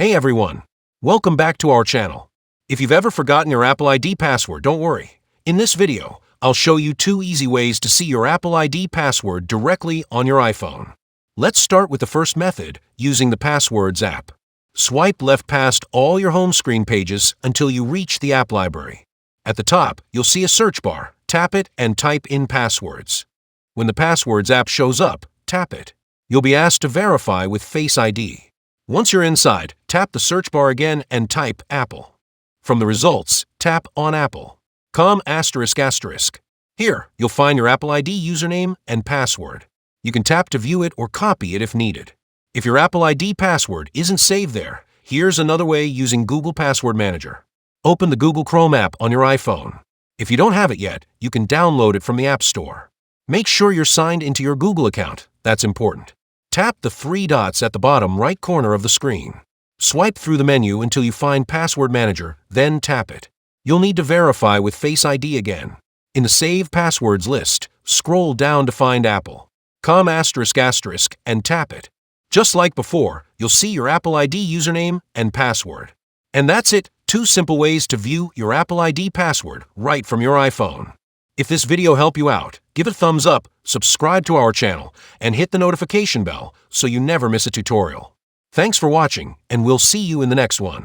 Hey everyone! Welcome back to our channel. If you've ever forgotten your Apple ID password, don't worry. In this video, I'll show you 2 easy ways to see your Apple ID password directly on your iPhone. Let's start with the first method, using the Passwords app. Swipe left past all your home screen pages until you reach the app library. At the top, you'll see a search bar. Tap it and type in passwords. When the Passwords app shows up, tap it. You'll be asked to verify with Face ID. Once you're inside, tap the search bar again and type Apple. From the results, tap on Apple. Here, you'll find your Apple ID username and password. You can tap to view it or copy it if needed. If your Apple ID password isn't saved there, here's another way using Google Password Manager. Open the Google Chrome app on your iPhone. If you don't have it yet, you can download it from the App Store. Make sure you're signed into your Google account. That's important. Tap the 3 dots at the bottom right corner of the screen. Swipe through the menu until you find Password Manager, then tap it. You'll need to verify with Face ID again. In the Save Passwords list, scroll down to find Apple. And tap it. Just like before, you'll see your Apple ID username and password. And that's it, 2 simple ways to view your Apple ID password right from your iPhone. If this video helped you out, give it a thumbs up, subscribe to our channel, and hit the notification bell so you never miss a tutorial. Thanks for watching, and we'll see you in the next one.